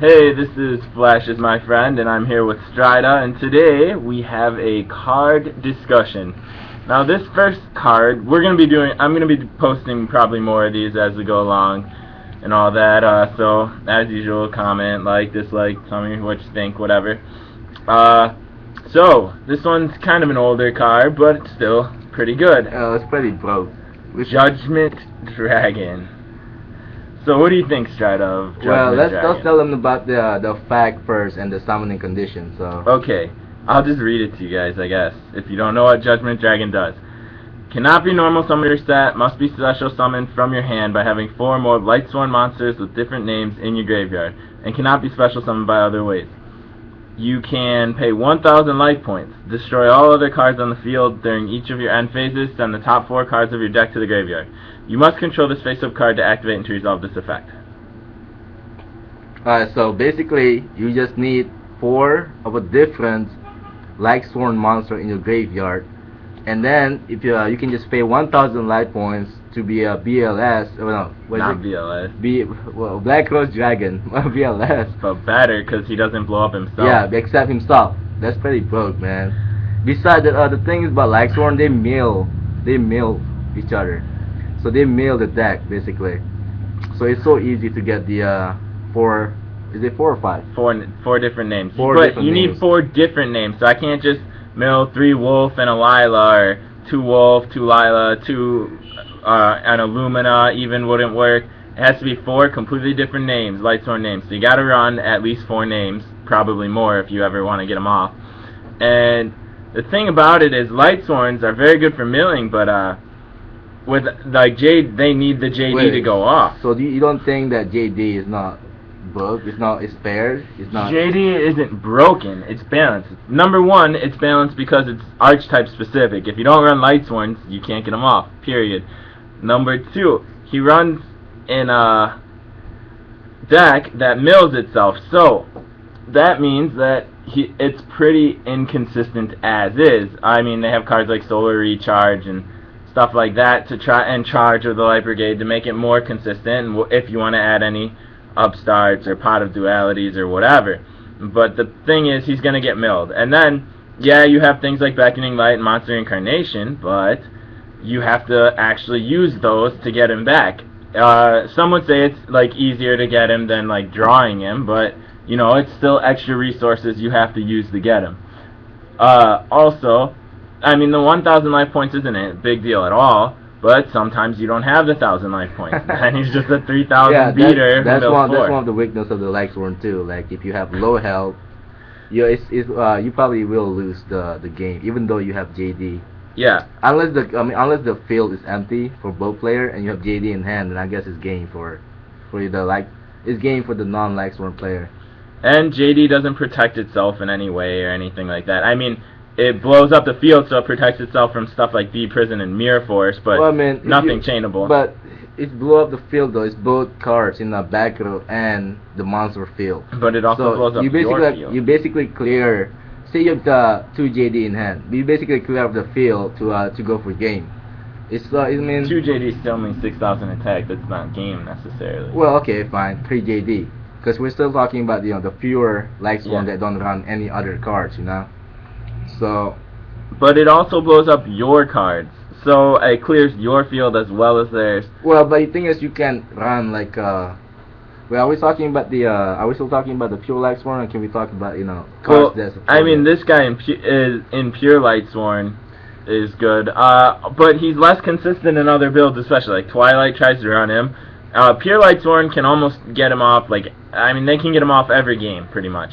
Hey, this is Flash is my friend, and I'm here with Stryda, and today we have a card discussion. Now, this first card, I'm gonna be posting probably more of these as we go along, and all that. So, as usual, comment, like, dislike, tell me what you think, whatever. So this one's kind of an older card, but it's still pretty good. It's pretty broke. Judgment Dragon. So what do you think, Stryda, of Judgment Well, let's Dragon? tell them about the fact first and the summoning condition. So Okay, I'll just read it to you guys, I guess, if you don't know what Judgment Dragon does. Cannot be normal summoned or set, must be special summoned from your hand by having 4 or more Lightsworn monsters with different names in your graveyard, and cannot be special summoned by other ways. You can pay 1,000 life points, destroy all other cards on the field during each of your end phases, send the top 4 cards of your deck to the graveyard. You must control this face-up card to activate and to resolve this effect. Alright, so basically you just need 4 of a different Lightsworn monster in your graveyard, and then if you can just pay 1,000 life points to be a BLS. Not BLS. Black Rose Dragon, BLS. But better, because he doesn't blow up himself. Yeah, except himself. That's pretty broke, man. Besides that, the thing is about Lightsworn, they mill each other. So they mill the deck, basically. So it's so easy to get the 4, is it 4 or 5? 4 different names. But you need 4 different names, so I can't just mill 3 Wolf and a Lila, or 2 Wolf, 2 Lila, 2 an Illumina even wouldn't work. It has to be 4 completely different names, Lightsworn names. So you gotta run at least 4 names, probably more if you ever want to get them off. And the thing about it is, Lightsworns are very good for milling, but with like they need the JD to go off. So you don't think that JD is not broke? It's fair? It's not. JD isn't broken. It's balanced. Number 1, it's balanced because it's archetype specific. If you don't run Lightsworns, you can't get them off. Period. Number 2, he runs in a deck that mills itself, so that means that it's pretty inconsistent as is. I mean, they have cards like Solar Recharge and stuff like that to try and charge with the Light Brigade to make it more consistent, and if you want to add any upstarts or Pot of Dualities or whatever. But the thing is, he's going to get milled. And then, yeah, you have things like Beckoning Light and Monster Incarnation, but you have to actually use those to get him back. Some would say it's like easier to get him than like drawing him, but you know, it's still extra resources you have to use to get him. Also, I mean, the 1,000 life points isn't a big deal at all, but sometimes you don't have the 1,000 life points, and he's just a 3,000 beater. That's one of the weaknesses of the Lightsworn too. Like if you have low health, you probably will lose the game, even though you have JD. Yeah. Unless the field is empty for both player and you have JD in hand, then I guess it's game for it's game for the non-Lightsworn player. And JD doesn't protect itself in any way or anything like that. I mean, it blows up the field, so it protects itself from stuff like Bee Prison and Mirror Force, but nothing chainable. But it blew up the field though. It's both cards in the back row and the monster field. But it also blows up your field. You basically clear. Say you have 2 JD in hand. You basically clear up the field to go for game. It means 2 JD still means 6,000 attack. That's not game necessarily. Well, okay, fine, 3 JD. Because we're still talking about the pure Lightsworn that don't run any other cards, you know. So, but it also blows up your cards, so it clears your field as well as theirs. Well, but the thing is, you can run like well, are we talking about are we still talking about the pure Lightsworn, or can we talk about cards that's? I mean, this guy in pure Lightsworn is good, but he's less consistent in other builds, especially like Twilight tries to run him. Pure Lightsworn can almost get him off. Like, I mean, they can get him off every game pretty much.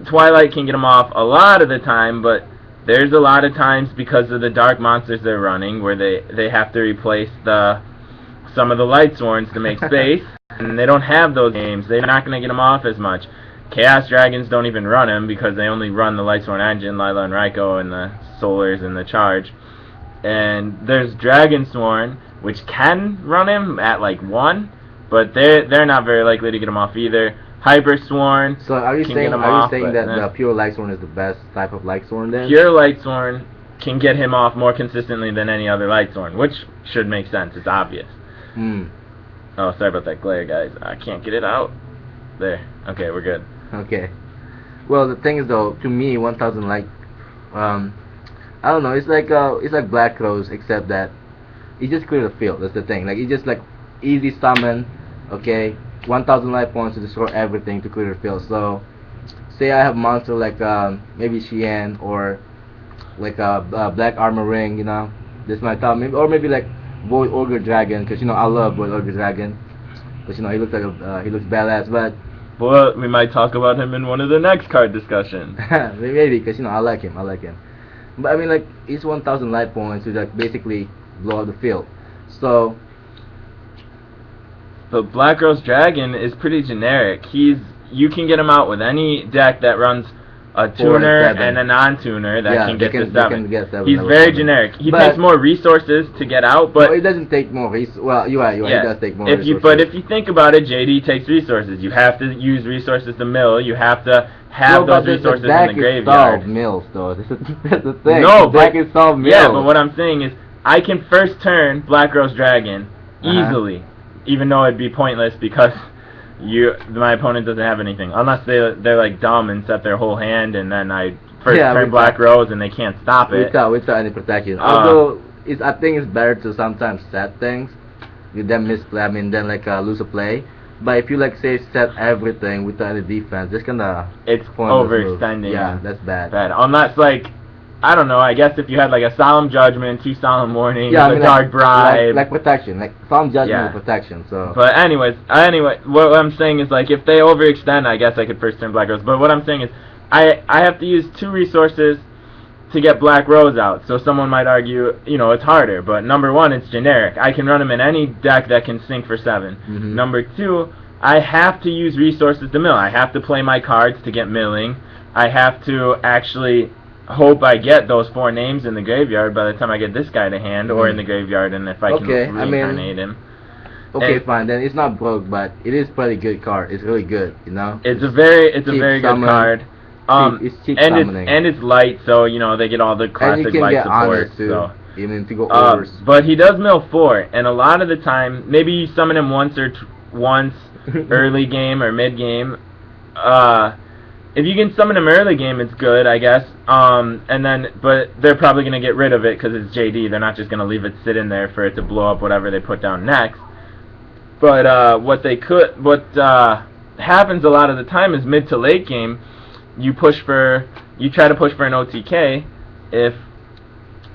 Twilight can get him off a lot of the time, but there's a lot of times because of the dark monsters they're running where they have to replace some of the Lightsworns to make space, and they don't have those games. They're not going to get them off as much. Chaos Dragons don't even run him because they only run the Lightsworn engine, Lila and Raikou, and the Solars and the Charge. And there's Dragonsworn, which can run him at like 1, but they're not very likely to get him off either. Hypersworn. So are you saying that the pure Lightsworn is the best type of Lightsworn then? Pure Lightsworn can get him off more consistently than any other Lightsworn, which should make sense. It's obvious. Oh, sorry about that glare, guys. I can't get it out. There. Okay, we're good. Okay. Well, the thing is though, to me, 1000 like, um, I don't know. It's like Black Rose, except that it just clear the field. That's the thing. Like, it just like easy summon. Okay, 1000 life points to destroy everything to clear the field. So, say I have monster like maybe Xian or like a Black Armor Ring. You know, this might top. Maybe or maybe like Void Ogre Dragon, because you know I love Void Ogre Dragon. Because you know he looks like he looks badass, but Well, we might talk about him in one of the next card discussions. maybe because you know I like him. But I mean, like, he's 1000 life points to like basically blow up the field. So But Black Rose Dragon is pretty generic. You can get him out with any deck that runs a 4 and tuner 7. and a non-tuner that Yeah, can they get to they 7. can get 7 He's level very 7. generic. He But- takes more resources to get out, well, but it doesn't take more resources. Well, you're right. yeah, It does take more if resources. but if you think about it, JD takes resources. You have to use resources to mill. You have to have but those resources the deck in the is solve graveyard. mills, though. That's the thing. No, the deck but is solve mills. yeah, but what I'm saying is I can first turn Black Rose Dragon Uh-huh. easily, even though it'd be pointless because my opponent doesn't have anything unless they're like dumb and set their whole hand, and then I first turn Black Rose and they can't stop it. Without any protection. Although I think it's better to sometimes set things, with them misplay. I mean, then like lose a play. But if you like say set everything without any defense, that's kinda It's pointless overextending. move. Yeah, that's bad. Unless like I don't know. I guess if you had like a solemn judgment, 2 solemn warnings, Yeah, I a mean, dark bribe. like protection, like some judgment Yeah. of protection. So. But anyway, what I'm saying is like if they overextend, I guess I could first turn Black Rose. But what I'm saying is I have to use 2 resources to get Black Rose out. So someone might argue, it's harder. But number 1, it's generic. I can run him in any deck that can sink for 7. Mhm. Number 2, I have to use resources to mill. I have to play my cards to get milling. I have to actually hope I get those 4 names in the graveyard by the time I get this guy to hand, or in the graveyard, and if I can Okay, I mean, reincarnate him. Okay, And- fine. Then it's not broke, but it is pretty good card. It's really good, you know. It's a very cheap good summon. card. It's cheap and summoning. it's light, so they get all the And classic you can light get support. honors too. So. Even to go overs. But he does mill 4, and a lot of the time, maybe you summon him once early game or mid game. If you can summon him early game, it's good, I guess. But they're probably gonna get rid of it because it's JD. They're not just gonna leave it sit in there for it to blow up whatever they put down next. But what happens a lot of the time is mid to late game, you try to push for an OTK. If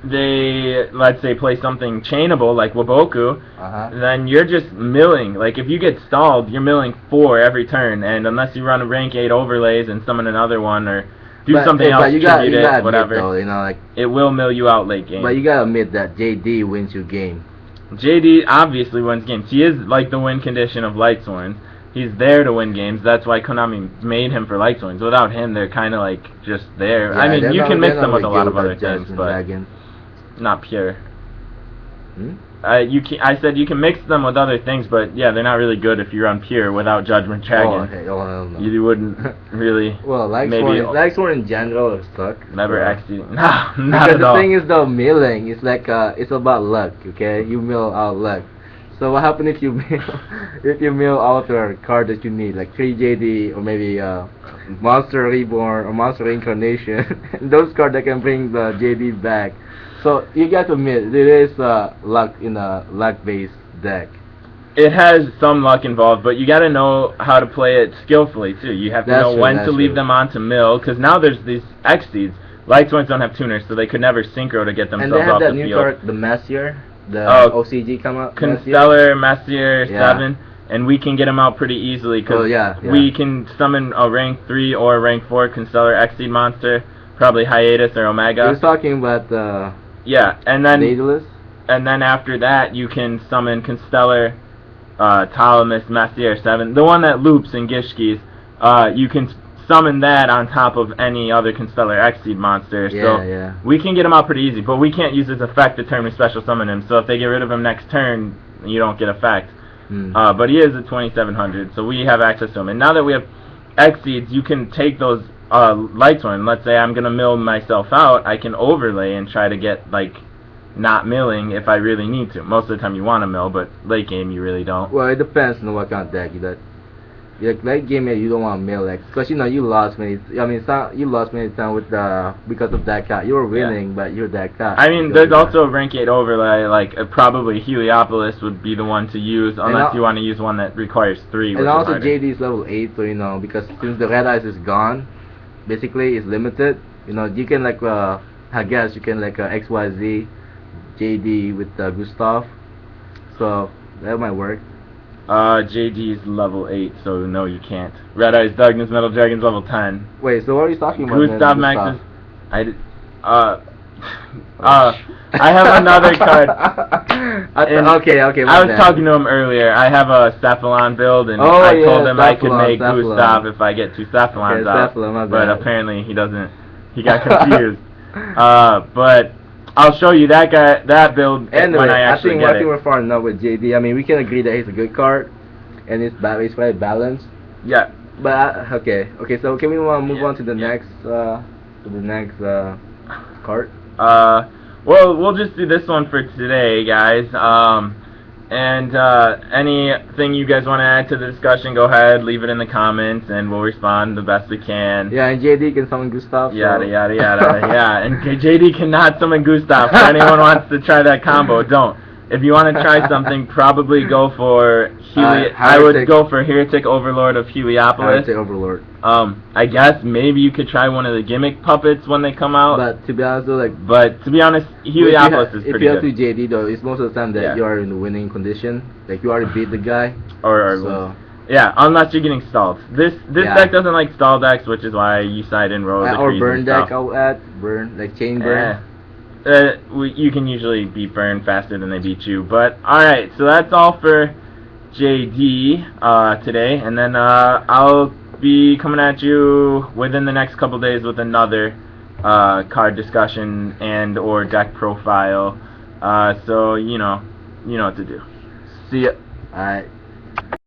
they, let's say, play something chainable like Waboku, then you're just milling. Like, if you get stalled, you're milling 4 every turn, and unless you run a rank 8 overlays and summon another one, or do something else, you tribute it, gotta whatever, admit, though, like, it will mill you out late game. but you gotta admit that JD wins your game. JD obviously wins games. He is like the win condition of Lightsworn. He's there to win games. That's why Konami made him for Lightsworns. Without him, they're kind of like just there. Yeah, I mean, you can mix them with a lot of really other good things, Judgment but Dragon. not pure. Hmm? I said you can mix them with other things, but yeah, they're not really good if you run pure without Judgment Dragon. Oh, okay. Oh, hell no. You wouldn't really. Well, maybe Lightsworn in general suck. never So- actually. No, not Because at the all. thing is, though, milling is like it's about luck. Okay, you mill out luck. So what happens if you mill out a card that you need, like 3 JD or maybe Monster Reborn or Monster Reincarnation, those cards that can bring the JD back. So you got to admit there is luck in a luck-based deck. It has some luck involved, but you got to know how to play it skillfully too. You have to That's know true, when that's to leave true. them on to mill, because now there's these X-Seeds. Lightsworns don't have tuners, so they could never synchro to get And themselves they have off that the new field. card, the Messier, the Oh, OCG come up. Constellar, Messier, Yeah. 7, and we can get them out pretty easily because Oh, yeah. we can summon a rank 3 or a rank 4 Constellar X-Seed monster, probably Hiatus or He was Omega. talking about Yeah, and then Daedalus. after that you can summon Constellar, Ptolemus, Messier 7, the one that loops in Gishkis. You can summon that on top of any other Constellar X-Seed monster. Yeah, So yeah. we can get him out pretty easy, but we can't use his effect the turn we special summon him. So if they get rid of him next turn, you don't get effect. Hmm. But he is at 2700, so we have access to him. And now that we have X-Seeds, you can take those Lightsworn. Let's say I'm going to mill myself out, I can overlay and try to get, like, not milling if I really need to. Most of the time you want to mill, but late game you really don't. Well, it depends on what kind of deck you got. like late game, you don't want to mill, like, because you lost many. I mean, you lost many times with because of that cat. You were winning, but you're that cat. I mean, there's also a rank 8 overlay, like probably Heliopolis would be the one to use, unless you want to use one that requires 3, which and is also harder. JD is level 8, so because since the red eyes is gone, basically it's limited. You can like I guess you can like XYZ JD with Gustav, so that might work. JD is level 8, so no, you can't. Red Eyes Darkness Metal Dragon's level 10. Wait, so what are you talking about? Gustav Max is... I have another card. Okay. I was talking to him earlier. I have a Cephalon build, and I told him I could make Gustav if I get 2 Cephalons out. But apparently he doesn't. He got confused. But I'll show you that build anyway, when I actually I think we're far enough with JD. I mean, we can agree that he's a good card, and it's very balanced. Yeah. But okay. So can we move on to the next card? Well, we'll just do this one for today, guys. And anything you guys want to add to the discussion, go ahead, leave it in the comments, and we'll respond the best we can. Yeah, and JD can summon Gustav. Yada yada yada. Yeah, and JD cannot summon Gustav. If anyone wants to try that combo, don't. If you want to try something, probably go for I would go for Heretic Overlord of Heliopolis. Heretic Overlord. I guess maybe you could try one of the gimmick puppets when they come out. But to be honest though, Heliopolis is pretty good. If you have to JD though, it's most of the time that you are in the winning condition. Like you already beat the guy. Yeah, unless you're getting stalled. This deck doesn't like stall decks, which is why you side in rows or burn deck. I'll add burn, like chain burn. You can usually beat burn faster than they beat you. But alright, so that's all for JD today, and then I'll be coming at you within the next couple days with another card discussion and or deck profile. So you know what to do. See ya. Alright.